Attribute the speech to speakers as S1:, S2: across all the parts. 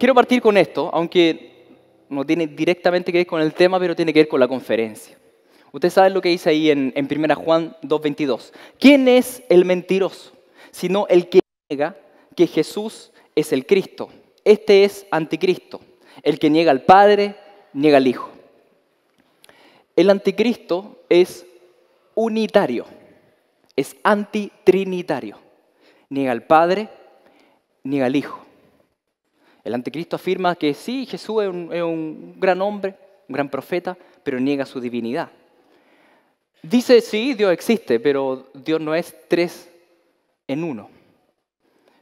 S1: quiero partir con esto, aunque no tiene directamente que ver con el tema, pero tiene que ver con la conferencia. Ustedes saben lo que dice ahí en 1 Juan 2:22. ¿Quién es el mentiroso? Sino el que niega que Jesús es el Cristo. Este es anticristo. El que niega al Padre, niega al Hijo. El anticristo es unitario, es antitrinitario. Niega al Padre, niega al Hijo. El anticristo afirma que sí, Jesús es un gran hombre, un gran profeta, pero niega su divinidad. Dice, sí, Dios existe, pero Dios no es tres en uno.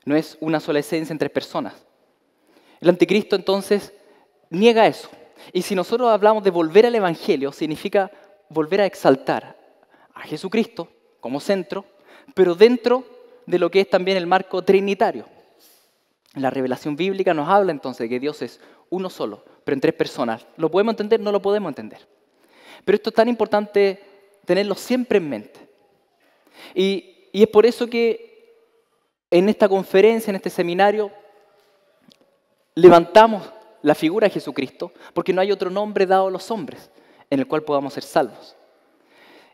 S1: No es una sola esencia en tres personas. El anticristo entonces niega eso. Y si nosotros hablamos de volver al Evangelio, significa volver a exaltar a Jesucristo como centro, pero dentro de lo que es también el marco trinitario. La revelación bíblica nos habla entonces de que Dios es uno solo, pero en tres personas. ¿Lo podemos entender? No lo podemos entender. Pero esto es tan importante tenerlo siempre en mente. Y es por eso que en esta conferencia, en este seminario, levantamos la figura de Jesucristo, porque no hay otro nombre dado a los hombres en el cual podamos ser salvos.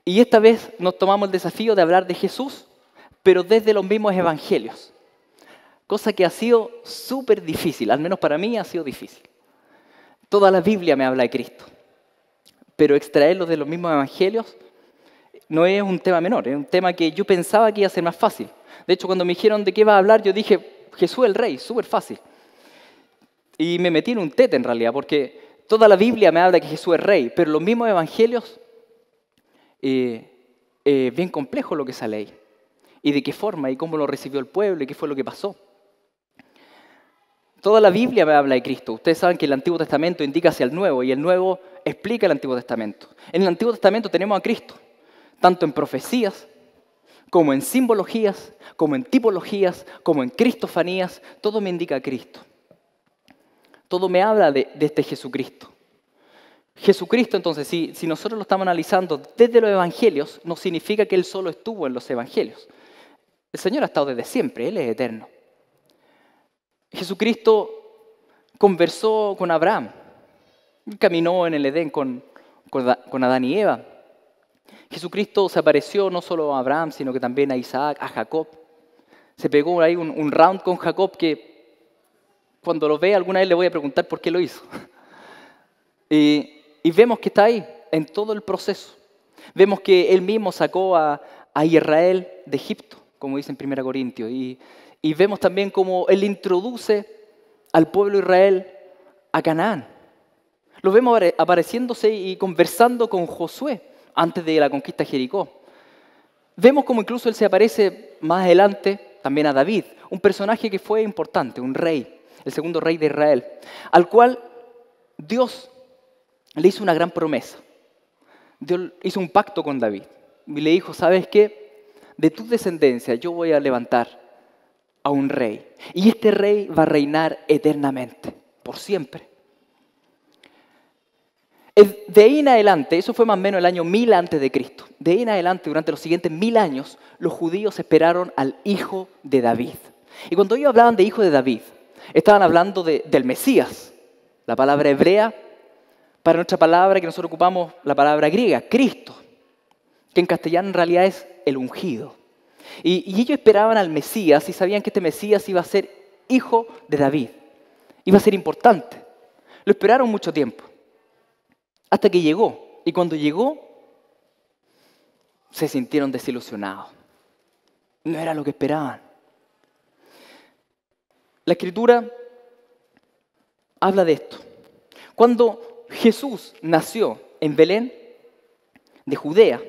S1: Y esta vez nos tomamos el desafío de hablar de Jesús, pero desde los mismos evangelios. Cosa que ha sido súper difícil, al menos para mí ha sido difícil. Toda la Biblia me habla de Cristo, pero extraerlo de los mismos evangelios no es un tema menor, es un tema que yo pensaba que iba a ser más fácil. De hecho, cuando me dijeron de qué iba a hablar, yo dije, Jesús el Rey, súper fácil. Y me metí en un tete en realidad, porque toda la Biblia me habla de que Jesús es Rey, pero los mismos evangelios, bien complejo lo que sale ahí. Y de qué forma, y cómo lo recibió el pueblo, y qué fue lo que pasó. Toda la Biblia me habla de Cristo. Ustedes saben que el Antiguo Testamento indica hacia el Nuevo, y el Nuevo explica el Antiguo Testamento. En el Antiguo Testamento tenemos a Cristo, tanto en profecías, como en simbologías, como en tipologías, como en cristofanías. Todo me indica a Cristo. Todo me habla de este Jesucristo. Jesucristo, entonces, si nosotros lo estamos analizando desde los evangelios, no significa que Él solo estuvo en los evangelios. El Señor ha estado desde siempre, Él es eterno. Jesucristo conversó con Abraham, caminó en el Edén con Adán y Eva. Jesucristo se apareció no solo a Abraham, sino que también a Isaac, a Jacob. Se pegó ahí un round con Jacob que cuando lo vea alguna vez le voy a preguntar por qué lo hizo. Y vemos que está ahí, en todo el proceso. Vemos que Él mismo sacó a Israel de Egipto, como dice en 1 Corintios. Y vemos también cómo Él introduce al pueblo de Israel a Canaán. Lo vemos apareciéndose y conversando con Josué antes de la conquista de Jericó. Vemos cómo incluso Él se aparece más adelante también a David, un personaje que fue importante, un rey, el segundo rey de Israel, al cual Dios le hizo una gran promesa. Dios hizo un pacto con David y le dijo, ¿sabes qué? De tu descendencia yo voy a levantar a un rey. Y este rey va a reinar eternamente, por siempre. De ahí en adelante, eso fue más o menos el año 1000 antes de Cristo. De ahí en adelante, durante los siguientes 1000 años, los judíos esperaron al hijo de David. Y cuando ellos hablaban de hijo de David, estaban hablando del Mesías. La palabra hebrea, para nuestra palabra que nosotros ocupamos, la palabra griega, Cristo, que en castellano en realidad es el ungido. Y ellos esperaban al Mesías y sabían que este Mesías iba a ser hijo de David. Iba a ser importante. Lo esperaron mucho tiempo. Hasta que llegó. Y cuando llegó, se sintieron desilusionados. No era lo que esperaban. La Escritura habla de esto. Cuando Jesús nació en Belén, de Judea,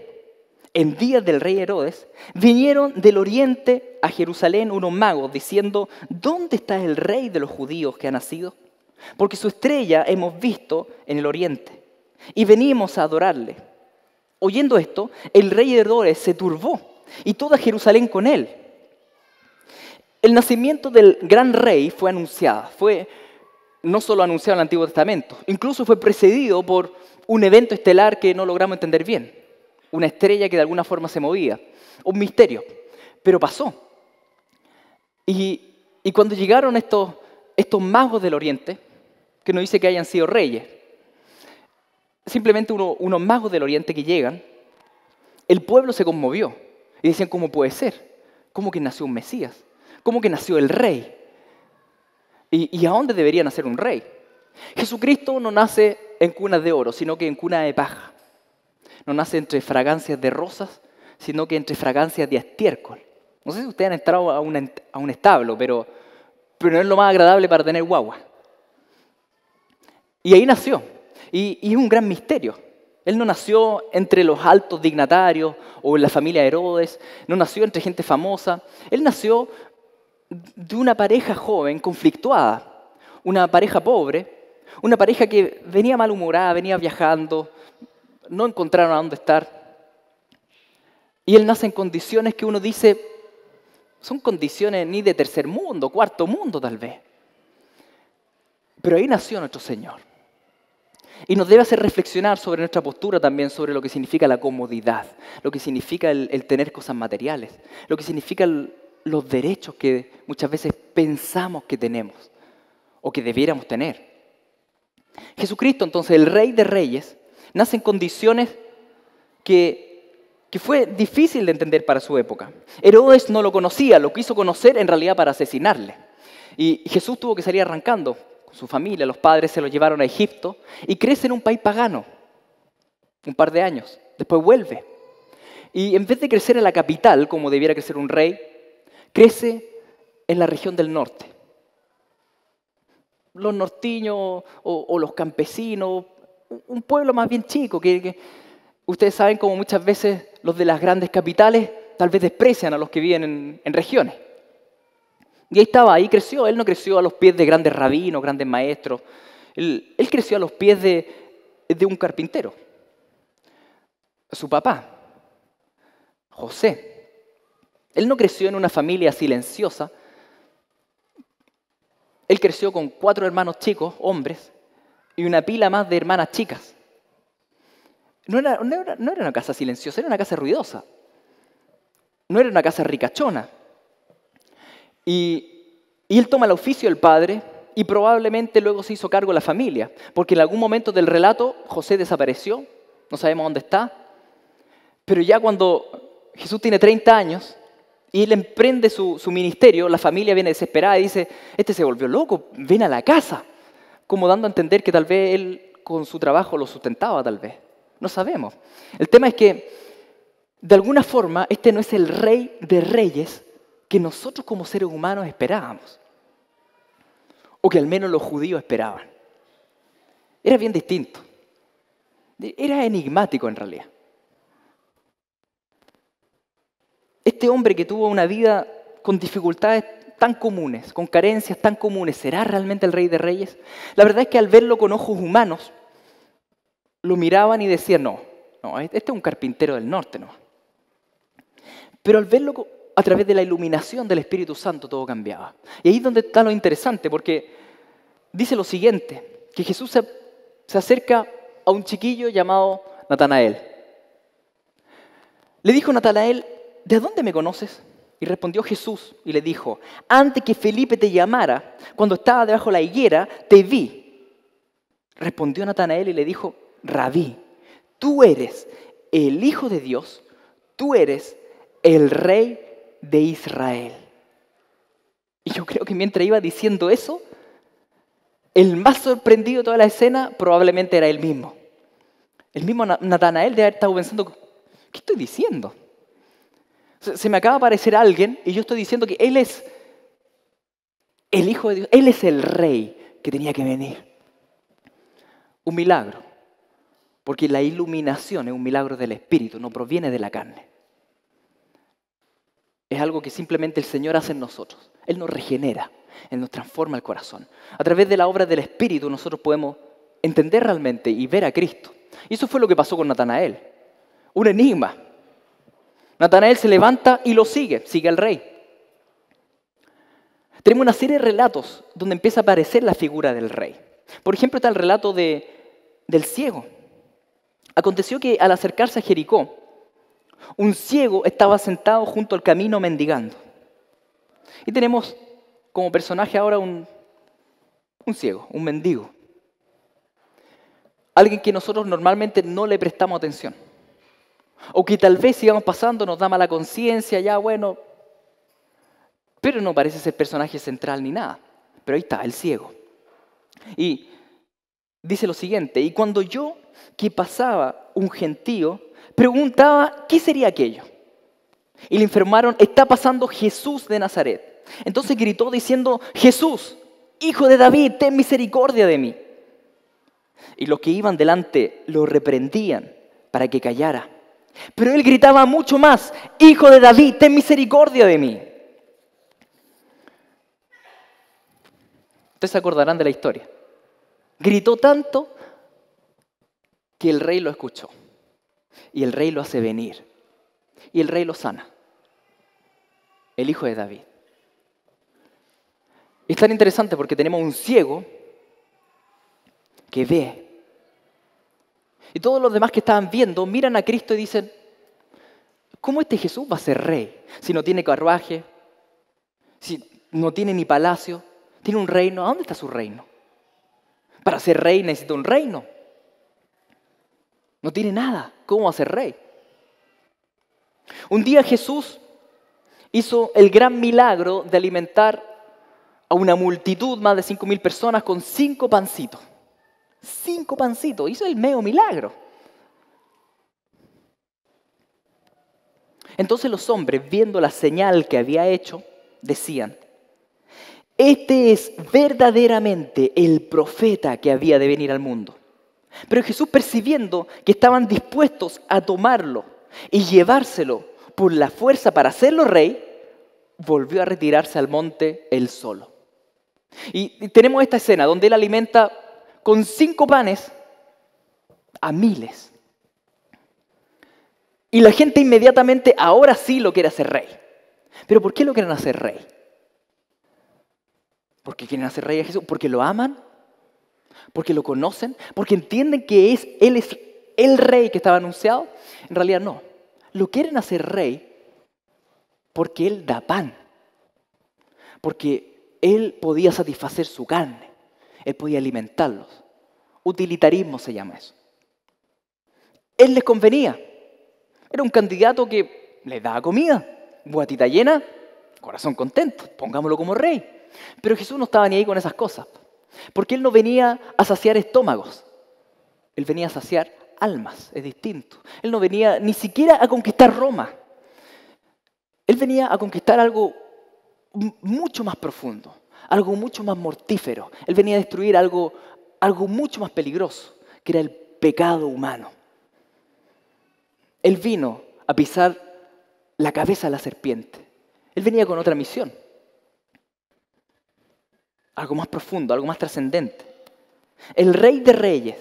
S1: en días del rey Herodes, vinieron del oriente a Jerusalén unos magos diciendo, ¿dónde está el rey de los judíos que ha nacido? Porque su estrella hemos visto en el oriente y venimos a adorarle. Oyendo esto, el rey Herodes se turbó y toda Jerusalén con él. El nacimiento del gran rey fue anunciado, fue no solo anunciado en el Antiguo Testamento, incluso fue precedido por un evento estelar que no logramos entender bien. Una estrella que de alguna forma se movía, un misterio, pero pasó. Y cuando llegaron estos estos magos del Oriente, que no dice que hayan sido reyes, simplemente unos magos del Oriente que llegan, el pueblo se conmovió y decían, ¿cómo puede ser? ¿Cómo que nació un Mesías? ¿Cómo que nació el rey? ¿Y a dónde debería nacer un rey? Jesucristo no nace en cunas de oro, sino que en cuna de paja. No nace entre fragancias de rosas, sino que entre fragancias de estiércol. No sé si ustedes han entrado a un establo, pero no es lo más agradable para tener guagua. Y ahí nació. Y es un gran misterio. Él no nació entre los altos dignatarios o en la familia de Herodes, no nació entre gente famosa. Él nació de una pareja joven, conflictuada, una pareja pobre, una pareja que venía malhumorada, venía viajando, no encontraron a dónde estar. Y él nace en condiciones que uno dice, son condiciones ni de tercer mundo, cuarto mundo tal vez. Pero ahí nació nuestro Señor. Y nos debe hacer reflexionar sobre nuestra postura también, sobre lo que significa la comodidad, lo que significa el tener cosas materiales, lo que significa los derechos que muchas veces pensamos que tenemos o que debiéramos tener. Jesucristo, entonces, el Rey de Reyes, nace en condiciones que fue difícil de entender para su época. Herodes no lo conocía, lo quiso conocer en realidad para asesinarle. Y Jesús tuvo que salir arrancando. Con su familia, los padres se lo llevaron a Egipto y crece en un país pagano, un par de años. Después vuelve. Y en vez de crecer en la capital, como debiera crecer un rey, crece en la región del norte. Los nortiños o los campesinos, un pueblo más bien chico, que ustedes saben como muchas veces los de las grandes capitales tal vez desprecian a los que viven en regiones. Y ahí estaba, ahí creció. Él no creció a los pies de grandes rabinos, grandes maestros. Él creció a los pies de un carpintero. Su papá, José. Él no creció en una familia silenciosa. Él creció con 4 hermanos chicos, hombres, y una pila más de hermanas chicas. No era una casa silenciosa, era una casa ruidosa. No era una casa ricachona. Y él toma el oficio del padre y probablemente luego se hizo cargo de la familia, porque en algún momento del relato José desapareció, no sabemos dónde está, pero ya cuando Jesús tiene 30 años y él emprende su ministerio, la familia viene desesperada y dice, este se volvió loco, ven a la casa, como dando a entender que tal vez él con su trabajo lo sustentaba tal vez, no sabemos. El tema es que de alguna forma este no es el Rey de Reyes que nosotros como seres humanos esperábamos, o que al menos los judíos esperaban. Era bien distinto. Era enigmático en realidad. Este hombre que tuvo una vida con dificultades tan comunes, con carencias tan comunes, ¿será realmente el Rey de Reyes? La verdad es que al verlo con ojos humanos, lo miraban y decían, no, este es un carpintero del norte, no. Pero al verlo a través de la iluminación del Espíritu Santo todo cambiaba. Y ahí es donde está lo interesante, porque dice lo siguiente, que Jesús se acerca a un chiquillo llamado Natanael. Le dijo Natanael, ¿de dónde me conoces? Y respondió Jesús y le dijo, antes que Felipe te llamara, cuando estaba debajo de la higuera, te vi. Respondió Natanael y le dijo, Rabí, tú eres el Hijo de Dios, tú eres el Rey de Israel. Y yo creo que mientras iba diciendo eso, el más sorprendido de toda la escena probablemente era él mismo. El mismo Natanael debe haber estado pensando, ¿qué estoy diciendo? Se me acaba de aparecer alguien y yo estoy diciendo que él es el Hijo de Dios, él es el Rey que tenía que venir. Un milagro, porque la iluminación es un milagro del Espíritu, no proviene de la carne. Es algo que simplemente el Señor hace en nosotros. Él nos regenera, Él nos transforma el corazón. A través de la obra del Espíritu nosotros podemos entender realmente y ver a Cristo. Y eso fue lo que pasó con Natanael. Un enigma. Natanael se levanta y lo sigue al Rey. Tenemos una serie de relatos donde empieza a aparecer la figura del Rey. Por ejemplo, está el relato del ciego. Aconteció que al acercarse a Jericó, un ciego estaba sentado junto al camino mendigando. Y tenemos como personaje ahora un Un ciego, un mendigo. Alguien que nosotros normalmente no le prestamos atención. O que tal vez sigamos pasando, nos da mala conciencia, ya bueno, pero no parece ser personaje central ni nada. Pero ahí está, el ciego. Y dice lo siguiente: y cuando yo, que pasaba un gentío, preguntaba qué sería aquello. Y le informaron: está pasando Jesús de Nazaret. Entonces gritó diciendo: Jesús, hijo de David, ten misericordia de mí. Y los que iban delante lo reprendían para que callara. Pero él gritaba mucho más: hijo de David, ten misericordia de mí. Ustedes se acordarán de la historia. Gritó tanto que el rey lo escuchó. Y el rey lo hace venir. Y el rey lo sana. El hijo de David. Es tan interesante porque tenemos un ciego que ve. Y todos los demás que estaban viendo miran a Cristo y dicen: ¿cómo este Jesús va a ser rey? Si no tiene carruaje, si no tiene ni palacio, tiene un reino. ¿A dónde está su reino? Para ser rey necesita un reino. No tiene nada. ¿Cómo va a ser rey? Un día Jesús hizo el gran milagro de alimentar a una multitud, más de 5.000 personas, con 5 pancitos. 5 pancitos. Hizo el medio milagro. Entonces los hombres, viendo la señal que había hecho, decían: este es verdaderamente el profeta que había de venir al mundo. Pero Jesús, percibiendo que estaban dispuestos a tomarlo y llevárselo por la fuerza para hacerlo rey, volvió a retirarse al monte él solo. Y tenemos esta escena donde él alimenta con 5 panes a miles. Y la gente inmediatamente, ahora sí lo quiere hacer rey. ¿Pero por qué lo quieren hacer rey? ¿Por qué quieren hacer rey a Jesús? ¿Porque lo aman? ¿Porque lo conocen? ¿Porque entienden que Él es el rey que estaba anunciado? En realidad no. Lo quieren hacer rey porque Él da pan. Porque Él podía satisfacer su carne. Él podía alimentarlos. Utilitarismo se llama eso. Él les convenía. Era un candidato que les daba comida. Guatita llena, corazón contento. Pongámoslo como rey. Pero Jesús no estaba ni ahí con esas cosas. Porque Él no venía a saciar estómagos. Él venía a saciar almas. Es distinto. Él no venía ni siquiera a conquistar Roma. Él venía a conquistar algo mucho más profundo. Algo mucho más mortífero. Él venía a destruir algo mucho más peligroso, que era el pecado humano. Él vino a pisar la cabeza de la serpiente. Él venía con otra misión. Algo más profundo, algo más trascendente. El Rey de Reyes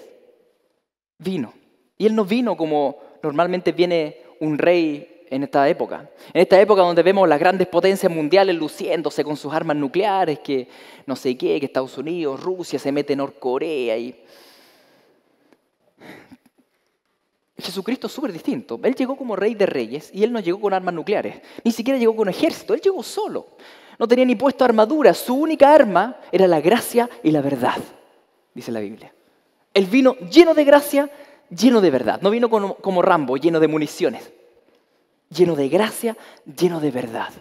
S1: vino. Y Él no vino como normalmente viene un rey en esta época. En esta época donde vemos las grandes potencias mundiales luciéndose con sus armas nucleares, que no sé qué, que Estados Unidos, Rusia se mete en Norcorea. Y Jesucristo es súper distinto. Él llegó como Rey de Reyes y Él no llegó con armas nucleares. Ni siquiera llegó con ejército. Él llegó solo. No tenía ni puesto armadura. Su única arma era la gracia y la verdad, dice la Biblia. Él vino lleno de gracia, lleno de verdad. No vino como Rambo, lleno de municiones. Lleno de gracia, lleno de verdad.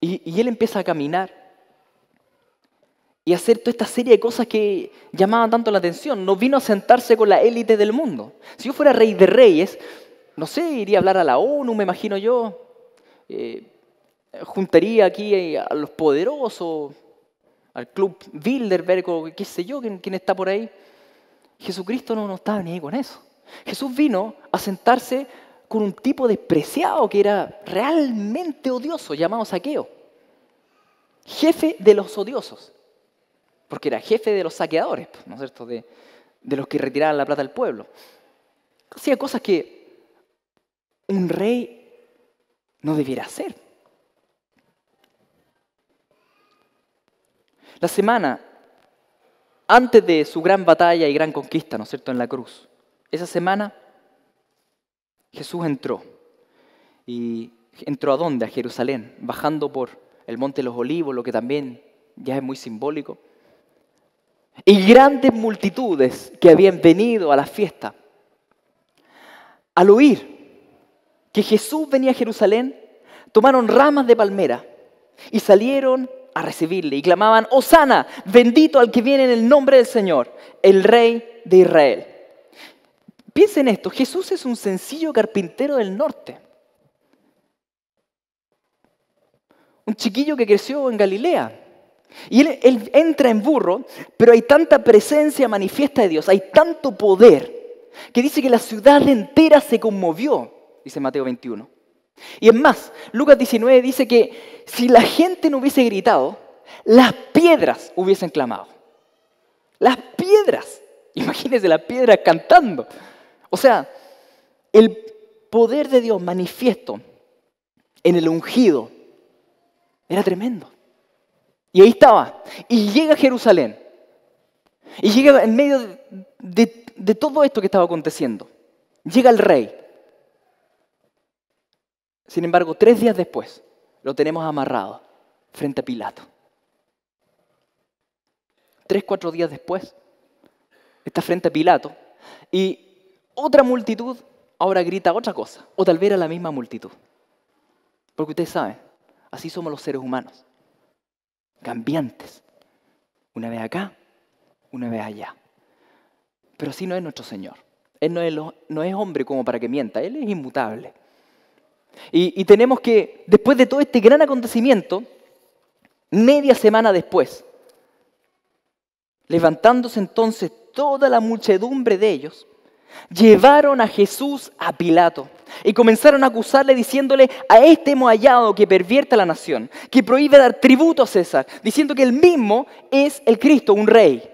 S1: Y Él empieza a caminar y a hacer toda esta serie de cosas que llamaban tanto la atención. No vino a sentarse con la élite del mundo. Si yo fuera Rey de Reyes, no sé, iría a hablar a la ONU, me imagino yo. Juntaría aquí a los poderosos, al Club Bilderberg, o qué sé yo, quién está por ahí. Jesucristo no estaba ni ahí con eso. Jesús vino a sentarse con un tipo despreciado que era realmente odioso, llamado Zaqueo. Jefe de los odiosos. Porque era jefe de los saqueadores, ¿no es cierto? De los que retiraban la plata del pueblo. Hacía cosas que un rey no debiera hacer. La semana antes de su gran batalla y gran conquista, ¿no es cierto?, en la cruz. Esa semana Jesús entró. ¿Y entró a dónde? A Jerusalén, bajando por el Monte de los Olivos, lo que también ya es muy simbólico. Y grandes multitudes que habían venido a la fiesta, al oír que Jesús venía a Jerusalén, tomaron ramas de palmera y salieron a recibirle y clamaban: Hosana, bendito al que viene en el nombre del Señor, el Rey de Israel. Piensen esto, Jesús es un sencillo carpintero del norte. Un chiquillo que creció en Galilea. Y él entra en burro, pero hay tanta presencia manifiesta de Dios, hay tanto poder, que dice que la ciudad entera se conmovió, dice Mateo 21. Y es más, Lucas 19 dice que si la gente no hubiese gritado, las piedras hubiesen clamado. Las piedras. Imagínense las piedras cantando. O sea, el poder de Dios manifiesto en el ungido era tremendo. Y ahí estaba. Y llega a Jerusalén. Y llega en medio de todo esto que estaba aconteciendo. Llega el rey. Sin embargo, 3 días después, lo tenemos amarrado frente a Pilato. 3, 4 días después, está frente a Pilato. Y otra multitud ahora grita otra cosa. O tal vez era la misma multitud. Porque ustedes saben, así somos los seres humanos. Cambiantes. Una vez acá, una vez allá. Pero así no es nuestro Señor. Él no es hombre como para que mienta. Él es inmutable. Y tenemos que, después de todo este gran acontecimiento, media semana después, levantándose entonces toda la muchedumbre de ellos, llevaron a Jesús a Pilato y comenzaron a acusarle diciéndole: a este hemos hallado que pervierte a la nación, que prohíbe dar tributo a César, diciendo que él mismo es el Cristo, un rey.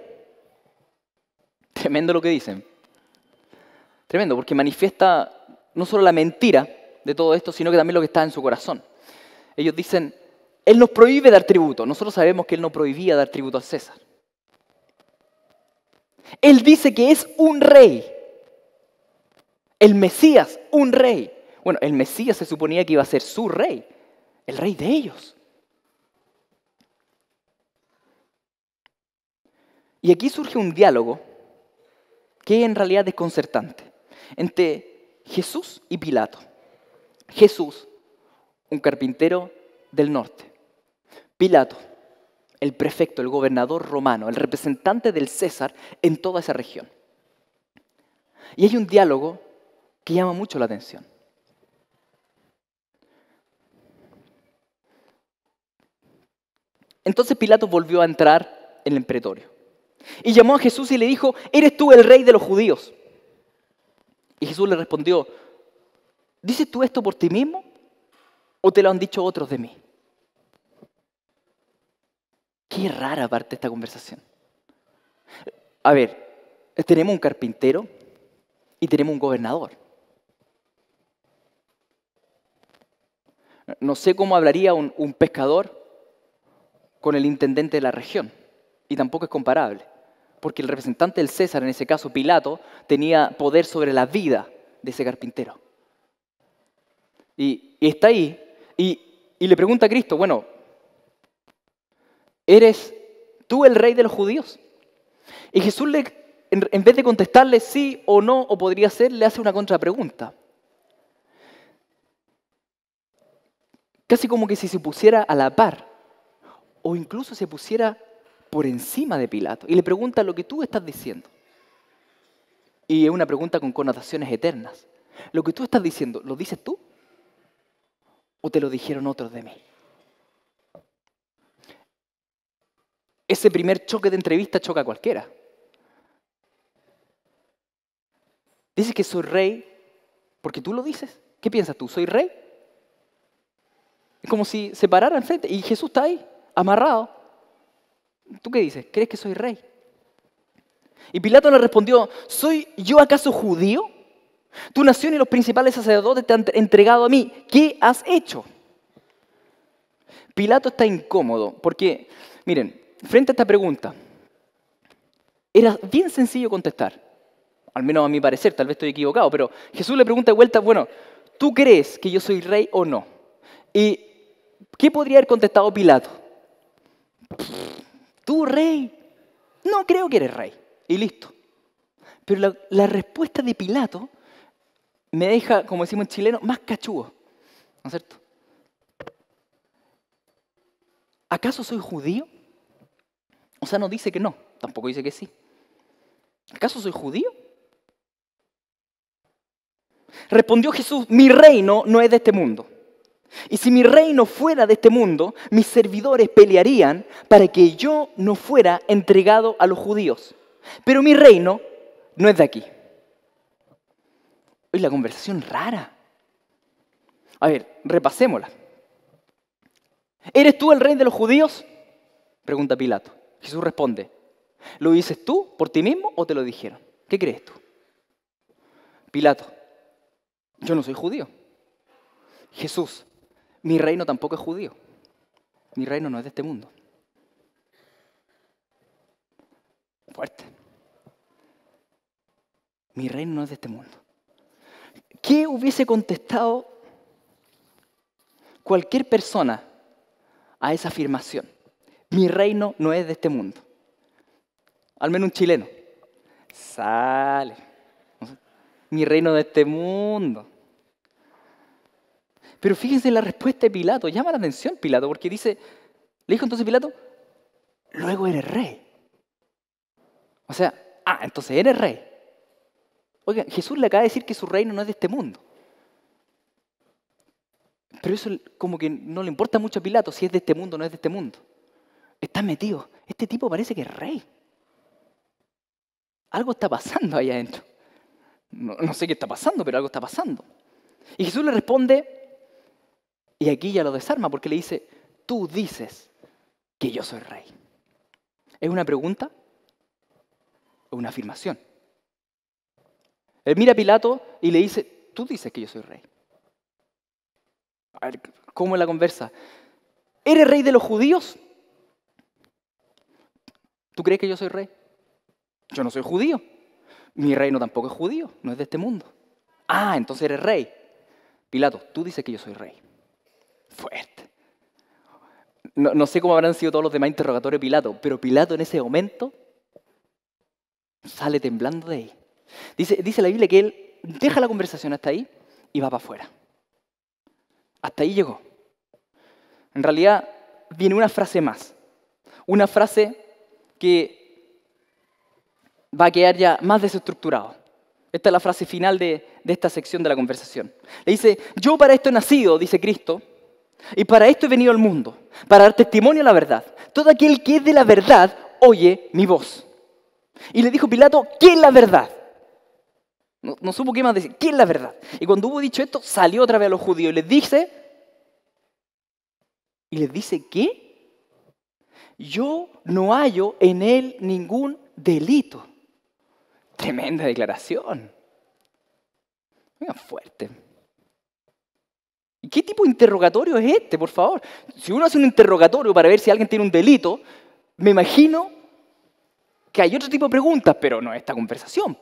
S1: Tremendo lo que dicen. Tremendo, porque manifiesta no solo la mentira de todo esto, sino que también lo que está en su corazón. Ellos dicen: él nos prohíbe dar tributo. Nosotros sabemos que él no prohibía dar tributo a César. Él dice que es un rey. El Mesías, un rey. Bueno, el Mesías se suponía que iba a ser su rey, el rey de ellos. Y aquí surge un diálogo que en realidad es desconcertante entre Jesús y Pilato. Jesús, un carpintero del norte. Pilato, el prefecto, el gobernador romano, el representante del César en toda esa región. Y hay un diálogo que llama mucho la atención. Entonces Pilato volvió a entrar en el pretorio y llamó a Jesús y le dijo: ¿eres tú el rey de los judíos? Y Jesús le respondió: ¿dices tú esto por ti mismo o te lo han dicho otros de mí? Qué rara parte esta conversación. A ver, tenemos un carpintero y tenemos un gobernador. No sé cómo hablaría un pescador con el intendente de la región. Y tampoco es comparable. Porque el representante del César, en ese caso Pilato, tenía poder sobre la vida de ese carpintero. Y está ahí y le pregunta a Cristo: bueno, ¿eres tú el rey de los judíos? Y Jesús, en vez de contestarle sí o no, o podría ser, le hace una contrapregunta. Casi como que si se pusiera a la par, o incluso se pusiera por encima de Pilato, y le pregunta lo que tú estás diciendo. Y es una pregunta con connotaciones eternas. ¿Lo que tú estás diciendo, lo dices tú? ¿O te lo dijeron otros de mí? Ese primer choque de entrevista choca a cualquiera. ¿Dices que soy rey porque tú lo dices? ¿Qué piensas tú? ¿Soy rey? Es como si se parara enfrente y Jesús está ahí, amarrado. ¿Tú qué dices? ¿Crees que soy rey? Y Pilato le respondió: ¿soy yo acaso judío? Tu nación y los principales sacerdotes te han entregado a mí. ¿Qué has hecho? Pilato está incómodo porque, miren, frente a esta pregunta, era bien sencillo contestar. Al menos a mi parecer, tal vez estoy equivocado, pero Jesús le pregunta de vuelta: bueno, ¿tú crees que yo soy rey o no? ¿Y qué podría haber contestado Pilato? ¿tú rey? No creo que eres rey. Y listo. Pero la respuesta de Pilato me deja, como decimos en chileno, más cachudo. ¿No es cierto? ¿Acaso soy judío? O sea, no dice que no, tampoco dice que sí. ¿Acaso soy judío? Respondió Jesús, mi reino no es de este mundo. Y si mi reino fuera de este mundo, mis servidores pelearían para que yo no fuera entregado a los judíos. Pero mi reino no es de aquí. Hoy la conversación rara. A ver, repasémosla. ¿Eres tú el rey de los judíos? Pregunta Pilato. Jesús responde, ¿lo dices tú por ti mismo o te lo dijeron? ¿Qué crees tú? Pilato, yo no soy judío. Jesús, mi reino tampoco es judío. Mi reino no es de este mundo. Fuerte. Mi reino no es de este mundo. ¿Qué hubiese contestado cualquier persona a esa afirmación? Mi reino no es de este mundo. Al menos un chileno. Sale. Mi reino de este mundo. Pero fíjense la respuesta de Pilato. Llama la atención Pilato porque dice, le dijo entonces Pilato, luego eres rey. O sea, entonces eres rey. Oiga, Jesús le acaba de decir que su reino no es de este mundo. Pero eso como que no le importa mucho a Pilato si es de este mundo o no es de este mundo. Está metido. Este tipo parece que es rey. Algo está pasando ahí adentro. No sé qué está pasando, pero algo está pasando. Y Jesús le responde, y aquí ya lo desarma porque le dice, tú dices que yo soy rey. ¿Es una pregunta o una afirmación? Él mira a Pilato y le dice, tú dices que yo soy rey. A ver, ¿cómo es la conversa? ¿Eres rey de los judíos? ¿Tú crees que yo soy rey? Yo no soy judío. Mi reino tampoco es judío, no es de este mundo. Entonces eres rey. Pilato, tú dices que yo soy rey. Fuerte. No sé cómo habrán sido todos los demás interrogatorios de Pilato, pero Pilato en ese momento sale temblando de ahí. Dice la Biblia que él deja la conversación hasta ahí y va para afuera. Hasta ahí llegó. En realidad viene una frase más. Una frase que va a quedar ya más desestructurado. Esta es la frase final de esta sección de la conversación. Le dice, yo para esto he nacido, dice Cristo, y para esto he venido al mundo, para dar testimonio a la verdad. Todo aquel que es de la verdad oye mi voz. Y le dijo Pilato, ¿qué es la verdad? No supo qué más decir, ¿qué es la verdad? Y cuando hubo dicho esto, salió otra vez a los judíos y les dice, ¿qué? Yo no hallo en él ningún delito. Tremenda declaración. Oigan, fuerte. ¿Y qué tipo de interrogatorio es este, por favor? Si uno hace un interrogatorio para ver si alguien tiene un delito, me imagino que hay otro tipo de preguntas, pero no esta conversación.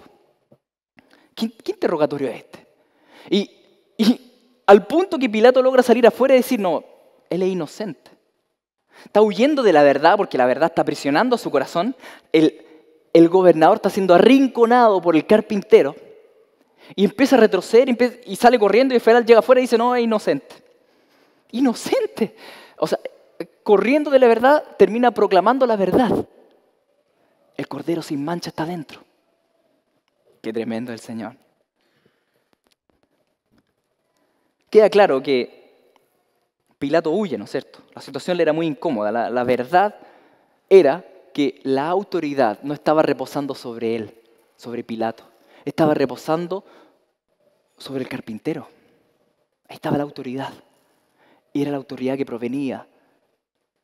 S1: ¿Qué interrogatorio es este? Y al punto que Pilato logra salir afuera y decir, no, él es inocente. Está huyendo de la verdad porque la verdad está presionando a su corazón. El gobernador está siendo arrinconado por el carpintero y empieza a retroceder y sale corriendo y el federal llega afuera y dice, no, es inocente. Inocente. O sea, corriendo de la verdad, termina proclamando la verdad. El cordero sin mancha está dentro. Qué tremendo el Señor. Queda claro que Pilato huye, ¿no es cierto? La situación le era muy incómoda. La verdad era que la autoridad no estaba reposando sobre él, sobre Pilato. Estaba reposando sobre el carpintero. Ahí estaba la autoridad. Y era la autoridad que provenía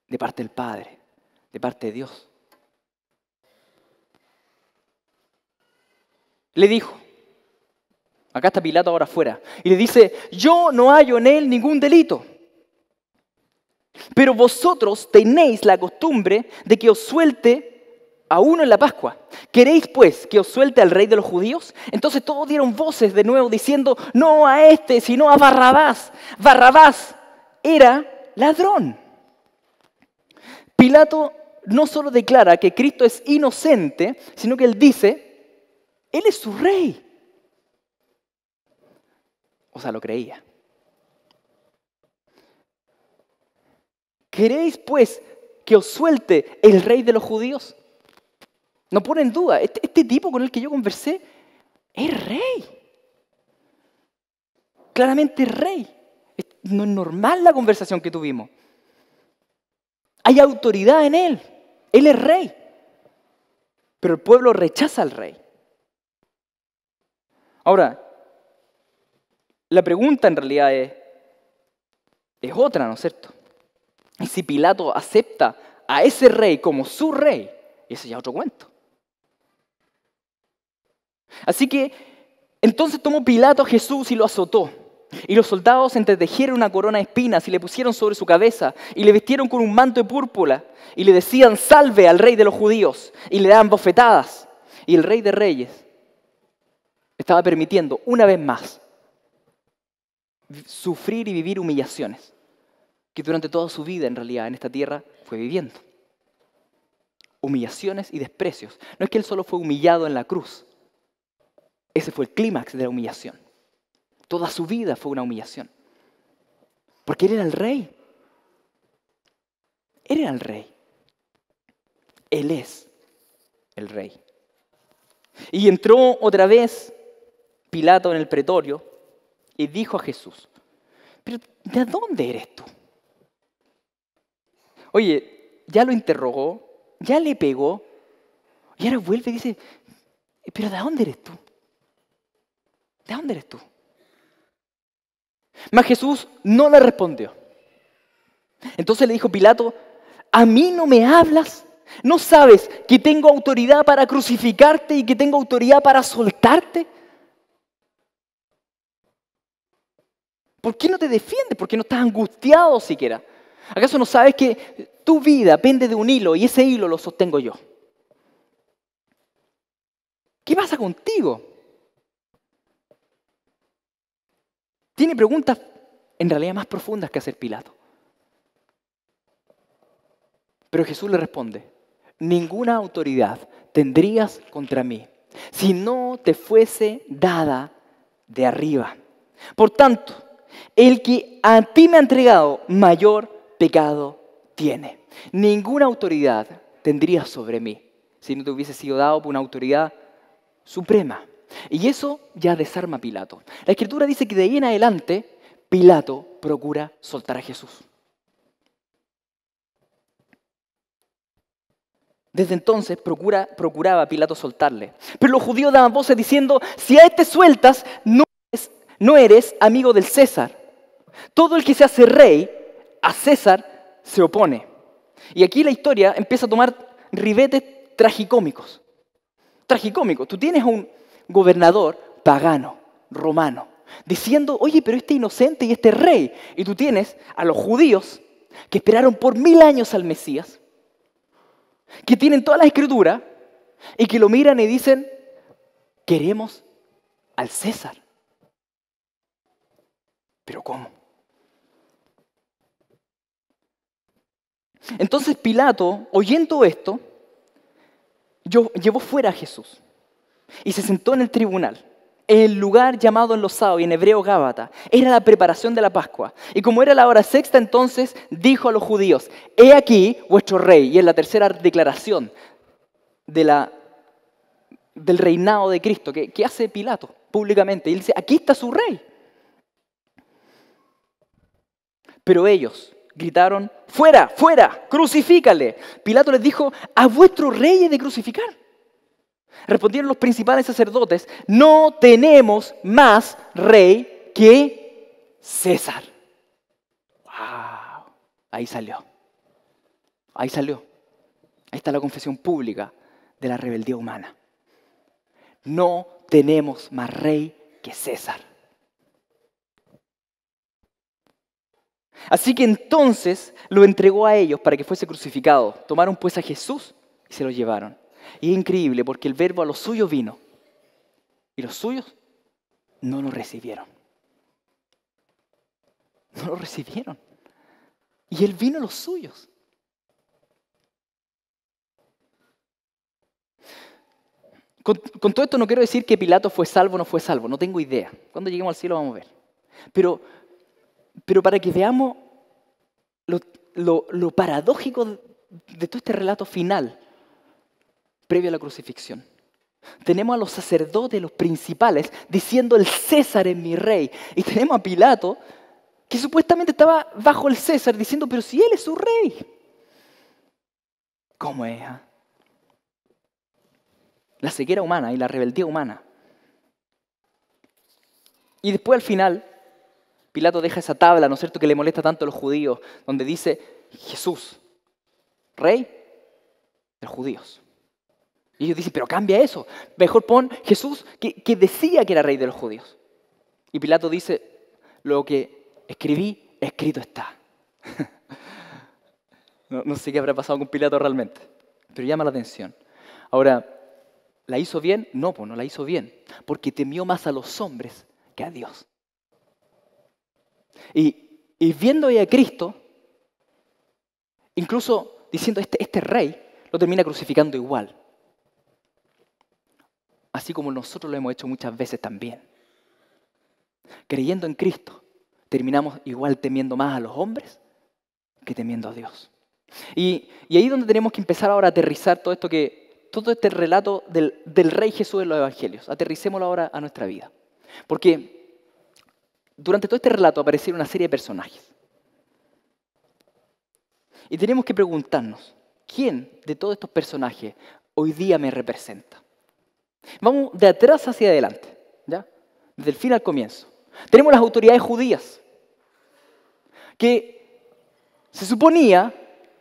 S1: de parte del Padre, de parte de Dios. Le dijo, acá está Pilato ahora afuera, y le dice, yo no hallo en él ningún delito. Pero vosotros tenéis la costumbre de que os suelte a uno en la Pascua. ¿Queréis pues que os suelte al rey de los judíos? Entonces todos dieron voces de nuevo diciendo, no a este, sino a Barrabás. Barrabás era ladrón. Pilato no solo declara que Cristo es inocente, sino que él dice, Él es su rey. O sea, lo creía. ¿Queréis, pues, que os suelte el rey de los judíos? No pone en duda, este tipo con el que yo conversé es rey. Claramente es rey. No es normal la conversación que tuvimos. Hay autoridad en él. Él es rey. Pero el pueblo rechaza al rey. Ahora, la pregunta en realidad es otra, ¿no es cierto? Y si Pilato acepta a ese rey como su rey, ese ya es otro cuento. Así que entonces tomó Pilato a Jesús y lo azotó. Y los soldados entretejieron una corona de espinas y le pusieron sobre su cabeza y le vistieron con un manto de púrpura y le decían, salve al rey de los judíos, y le daban bofetadas. Y el rey de reyes estaba permitiendo una vez más sufrir y vivir humillaciones que durante toda su vida en realidad en esta tierra fue viviendo. Humillaciones y desprecios. No es que él solo fue humillado en la cruz. Ese fue el clímax de la humillación. Toda su vida fue una humillación. Porque él era el rey. Él era el rey. Él es el rey. Y entró otra vez Pilato en el pretorio y dijo a Jesús, pero ¿de dónde eres tú? Oye, ya lo interrogó, ya le pegó, y ahora vuelve y dice, pero ¿de dónde eres tú? ¿De dónde eres tú? Mas Jesús no le respondió. Entonces le dijo Pilato, ¿a mí no me hablas? ¿No sabes que tengo autoridad para crucificarte y que tengo autoridad para soltarte? ¿Por qué no te defiendes? ¿Por qué no estás angustiado siquiera? ¿Acaso no sabes que tu vida pende de un hilo y ese hilo lo sostengo yo? ¿Qué pasa contigo? Tiene preguntas en realidad más profundas que hacer Pilato. Pero Jesús le responde, ninguna autoridad tendrías contra mí si no te fuese dada de arriba. Por tanto, el que a ti me ha entregado, mayor pecado tiene. Ninguna autoridad tendrías sobre mí si no te hubiese sido dado por una autoridad suprema. Y eso ya desarma a Pilato. La Escritura dice que de ahí en adelante Pilato procura soltar a Jesús. Desde entonces procuraba Pilato soltarle. Pero los judíos daban voces diciendo, si a este sueltas, no eres amigo del César. Todo el que se hace rey, a César se opone. Y aquí la historia empieza a tomar ribetes tragicómicos. Tragicómicos. Tú tienes a un gobernador pagano, romano, diciendo, oye, pero este inocente y este rey. Y tú tienes a los judíos que esperaron por 1000 años al Mesías, que tienen toda la escritura y que lo miran y dicen, queremos al César. ¿Pero cómo? Entonces Pilato, oyendo esto, llevó fuera a Jesús y se sentó en el tribunal, en el lugar llamado en los sabios, y en hebreo Gábata. Era la preparación de la Pascua. Y como era la hora sexta, entonces dijo a los judíos, he aquí vuestro rey. Y es la tercera declaración del reinado de Cristo que hace Pilato públicamente. Y él dice, aquí está su rey. Pero ellos gritaron, fuera, fuera, crucifícale. Pilato les dijo, ¿a vuestro rey he de crucificar? Respondieron los principales sacerdotes, no tenemos más rey que César. ¡Wow! Ahí salió. Ahí salió. Ahí está la confesión pública de la rebeldía humana. No tenemos más rey que César. Así que entonces lo entregó a ellos para que fuese crucificado. Tomaron pues a Jesús y se lo llevaron. Y es increíble porque el verbo a los suyos vino. Y los suyos no lo recibieron. No lo recibieron. Y él vino a los suyos. Con todo esto no quiero decir que Pilato fue salvo o no fue salvo, no tengo idea. Cuando lleguemos al cielo vamos a ver. Pero para que veamos lo paradójico de todo este relato final, previo a la crucifixión. Tenemos a los sacerdotes, los principales, diciendo el César es mi rey. Y tenemos a Pilato, que supuestamente estaba bajo el César, diciendo, pero si él es su rey. ¿Cómo es? La ceguera humana y la rebeldía humana. Y después al final, Pilato deja esa tabla, ¿no es cierto?, que le molesta tanto a los judíos, donde dice, Jesús, rey de los judíos. Y ellos dicen, pero cambia eso. Mejor pon Jesús que decía que era rey de los judíos. Y Pilato dice, lo que escribí, escrito está. No sé qué habrá pasado con Pilato realmente, pero llama la atención. Ahora, ¿la hizo bien? No, pues no la hizo bien, porque temió más a los hombres que a Dios. Y viendo ahí a Cristo, incluso diciendo este rey, lo termina crucificando igual. Así como nosotros lo hemos hecho muchas veces también. Creyendo en Cristo, terminamos igual temiendo más a los hombres que temiendo a Dios. Y ahí es donde tenemos que empezar ahora a aterrizar todo este relato del Rey Jesús en los Evangelios. Aterricémoslo ahora a nuestra vida. Porque durante todo este relato aparecieron una serie de personajes. Y tenemos que preguntarnos, ¿quién de todos estos personajes hoy día me representa? Vamos de atrás hacia adelante, ¿ya? Desde el fin al comienzo. Tenemos las autoridades judías, que se suponía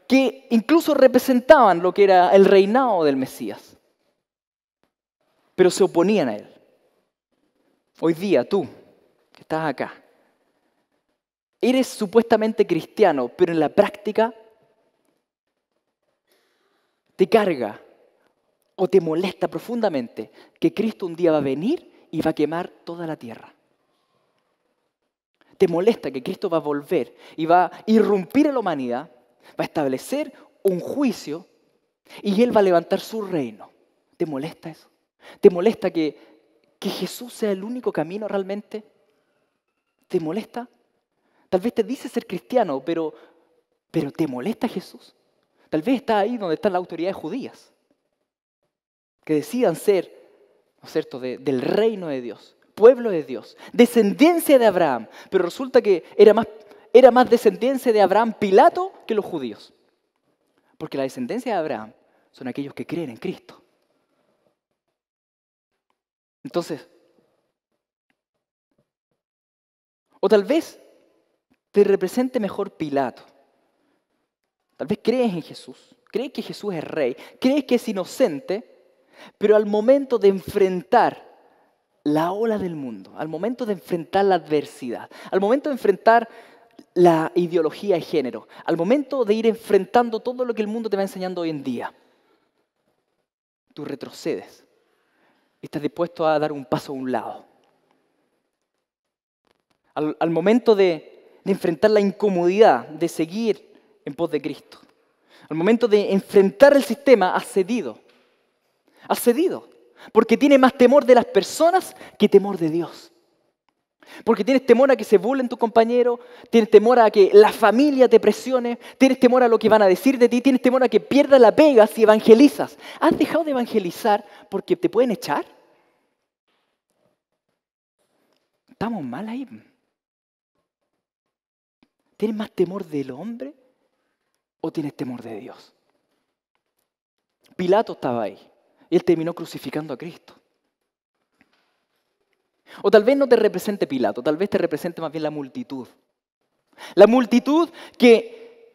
S1: que incluso representaban lo que era el reinado del Mesías, pero se oponían a él. Hoy día tú, que estás acá, eres supuestamente cristiano, pero en la práctica te carga o te molesta profundamente que Cristo un día va a venir y va a quemar toda la tierra. Te molesta que Cristo va a volver y va a irrumpir en la humanidad, va a establecer un juicio y Él va a levantar su reino. ¿Te molesta eso? ¿Te molesta que Jesús sea el único camino realmente? ¿Te molesta? Tal vez te dice ser cristiano, pero ¿te molesta Jesús? Tal vez está ahí donde están las autoridades judías, que decían ser, ¿no es cierto?, del reino de Dios, pueblo de Dios, descendencia de Abraham. Pero resulta que era más descendencia de Abraham Pilato que los judíos. Porque la descendencia de Abraham son aquellos que creen en Cristo. Entonces, o tal vez te represente mejor Pilato. Tal vez crees en Jesús, crees que Jesús es rey, crees que es inocente, pero al momento de enfrentar la ola del mundo, al momento de enfrentar la adversidad, al momento de enfrentar la ideología de género, al momento de ir enfrentando todo lo que el mundo te va enseñando hoy en día, tú retrocedes y estás dispuesto a dar un paso a un lado. Al momento de enfrentar la incomodidad de seguir en pos de Cristo, al momento de enfrentar el sistema, has cedido. Has cedido, porque tienes más temor de las personas que temor de Dios. Porque tienes temor a que se burlen tus compañeros, tienes temor a que la familia te presione, tienes temor a lo que van a decir de ti, tienes temor a que pierdas la pega si evangelizas. ¿Has dejado de evangelizar porque te pueden echar? Estamos mal ahí. ¿Tienes más temor del hombre o tienes temor de Dios? Pilato estaba ahí. Y él terminó crucificando a Cristo. O tal vez no te represente Pilato, tal vez te represente más bien la multitud. La multitud que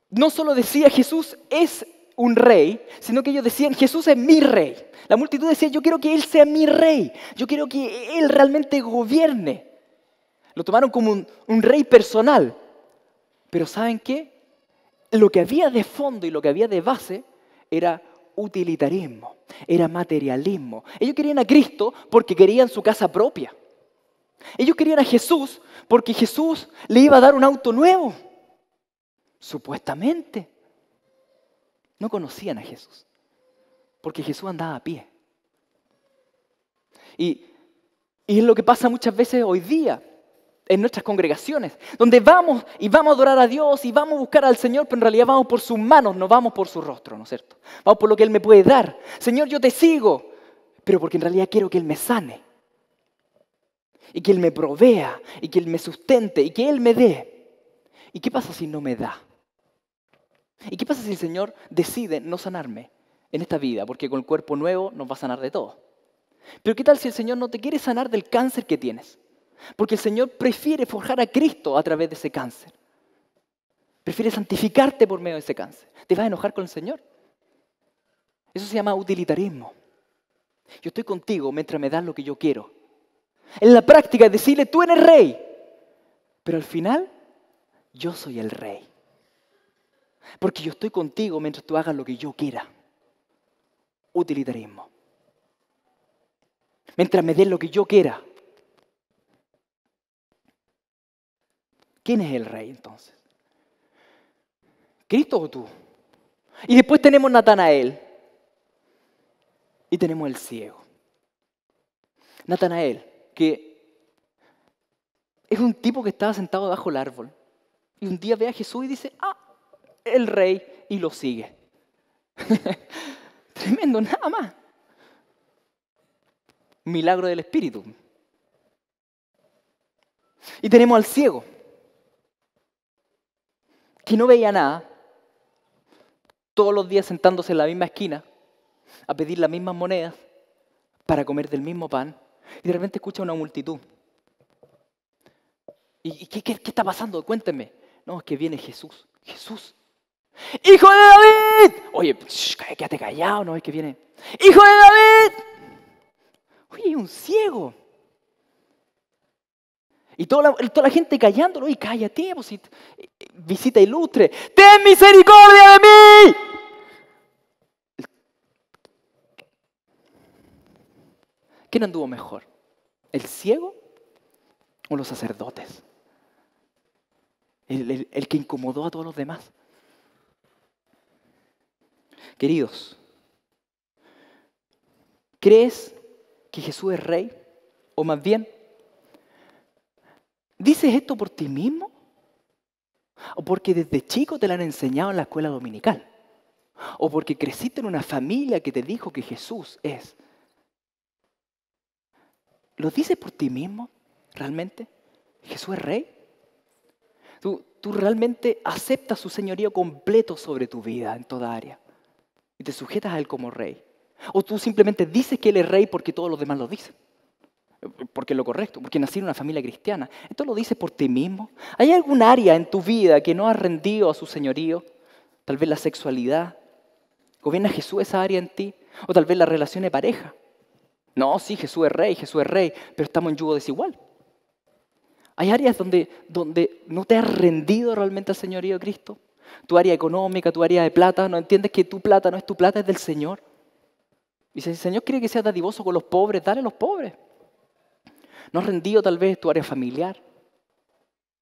S1: no solo decía Jesús es un rey, sino que ellos decían Jesús es mi rey. La multitud decía yo quiero que Él sea mi rey, yo quiero que Él realmente gobierne. Lo tomaron como un rey personal. Pero ¿saben qué? Lo que había de fondo y lo que había de base era utilitarismo, era materialismo. Ellos querían a Cristo porque querían su casa propia. Ellos querían a Jesús porque Jesús le iba a dar un auto nuevo. Supuestamente. No conocían a Jesús porque Jesús andaba a pie. Y es lo que pasa muchas veces hoy día en nuestras congregaciones, donde vamos y vamos a adorar a Dios y vamos a buscar al Señor, pero en realidad vamos por sus manos, no vamos por su rostro, ¿no es cierto? Vamos por lo que Él me puede dar. Señor, yo te sigo, pero porque en realidad quiero que Él me sane, y que Él me provea, y que Él me sustente, y que Él me dé. ¿Y qué pasa si no me da? ¿Y qué pasa si el Señor decide no sanarme en esta vida? Porque con el cuerpo nuevo nos va a sanar de todo. Pero ¿qué tal si el Señor no te quiere sanar del cáncer que tienes? Porque el Señor prefiere forjar a Cristo a través de ese cáncer. Prefiere santificarte por medio de ese cáncer. ¿Te vas a enojar con el Señor? Eso se llama utilitarismo. Yo estoy contigo mientras me das lo que yo quiero. En la práctica es decirle, tú eres rey. Pero al final, yo soy el rey. Porque yo estoy contigo mientras tú hagas lo que yo quiera. Utilitarismo. Mientras me des lo que yo quiera. ¿Quién es el rey entonces? ¿Cristo o tú? Y después tenemos Natanael. Y tenemos el ciego. Natanael, que es un tipo que estaba sentado bajo el árbol. Y un día ve a Jesús y dice, el rey, y lo sigue. Tremendo, nada más. Milagro del Espíritu. Y tenemos al ciego, que no veía nada, todos los días sentándose en la misma esquina, a pedir las mismas monedas, para comer del mismo pan, y de repente escucha una multitud. ¿Y qué está pasando? Cuéntenme. No, es que viene Jesús. Jesús. ¡Hijo de David! Oye, quédate callado, no es que viene. ¡Hijo de David! Oye, un ciego. Y toda la gente callándolo. Y cállate, pues, visita ilustre. ¡Ten misericordia de mí! ¿Quién anduvo mejor? ¿El ciego o los sacerdotes? El que incomodó a todos los demás. Queridos, ¿crees que Jesús es rey? O más bien, ¿dices esto por ti mismo? ¿O porque desde chico te lo han enseñado en la escuela dominical? ¿O porque creciste en una familia que te dijo que Jesús es? ¿Lo dices por ti mismo? ¿Realmente? ¿Jesús es rey? ¿Tú realmente aceptas su señorío completo sobre tu vida en toda área? Y te sujetas a Él como rey. ¿O tú simplemente dices que Él es rey porque todos los demás lo dicen? Porque es lo correcto, porque nací en una familia cristiana. ¿Esto lo dices por ti mismo? ¿Hay algún área en tu vida que no has rendido a su señorío? Tal vez la sexualidad. ¿Gobierna Jesús esa área en ti? ¿O tal vez la relación de pareja? No, sí, Jesús es rey, pero estamos en yugo desigual. ¿Hay áreas donde no te has rendido realmente al señorío de Cristo? Tu área económica, tu área de plata, no entiendes que tu plata no es tu plata, es del Señor. Y si el Señor quiere que seas dadivoso con los pobres, dale a los pobres. ¿No has rendido tal vez tu área familiar?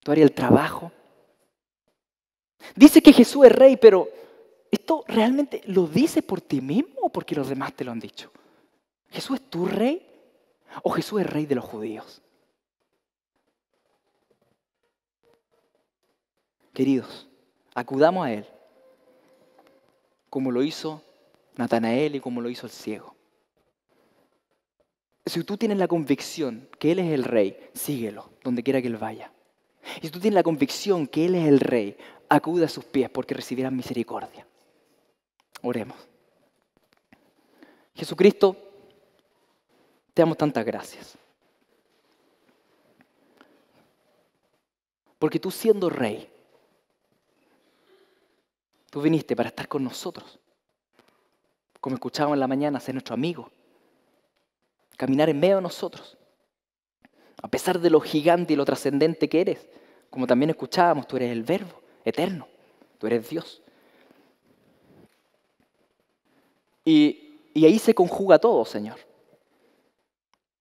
S1: ¿Tu área del trabajo? Dice que Jesús es rey, pero ¿esto realmente lo dices por ti mismo o porque los demás te lo han dicho? ¿Jesús es tu rey o Jesús es rey de los judíos? Queridos, acudamos a Él, como lo hizo Natanael y como lo hizo el ciego. Si tú tienes la convicción que Él es el rey, síguelo, donde quiera que Él vaya. Y si tú tienes la convicción que Él es el rey, acude a sus pies porque recibirás misericordia. Oremos. Jesucristo, te damos tantas gracias. Porque tú siendo rey, tú viniste para estar con nosotros. Como escuchábamos en la mañana, ser nuestro amigo. Caminar en medio de nosotros. A pesar de lo gigante y lo trascendente que eres. Como también escuchábamos, tú eres el Verbo eterno. Tú eres Dios. Y ahí se conjuga todo, Señor.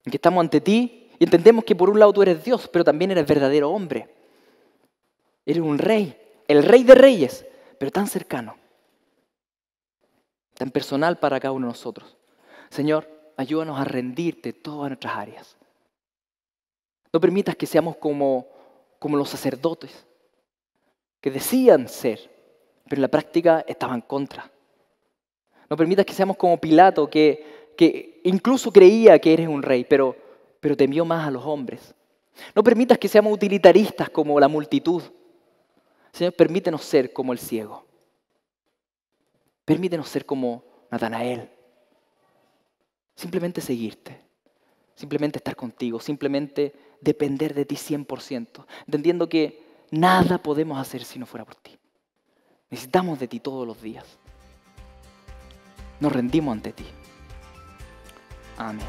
S1: En que estamos ante ti y entendemos que por un lado tú eres Dios, pero también eres verdadero hombre. Eres un rey, el rey de reyes, pero tan cercano, tan personal para cada uno de nosotros. Señor, ayúdanos a rendirte todas nuestras áreas. No permitas que seamos como los sacerdotes, que decían ser, pero en la práctica estaban contra. No permitas que seamos como Pilato, que incluso creía que eres un rey, pero temió más a los hombres. No permitas que seamos utilitaristas como la multitud. Señor, permítenos ser como el ciego. Permítenos ser como Natanael. Simplemente seguirte. Simplemente estar contigo. Simplemente depender de ti 100%. Entendiendo que nada podemos hacer si no fuera por ti. Necesitamos de ti todos los días. Nos rendimos ante ti. Amén.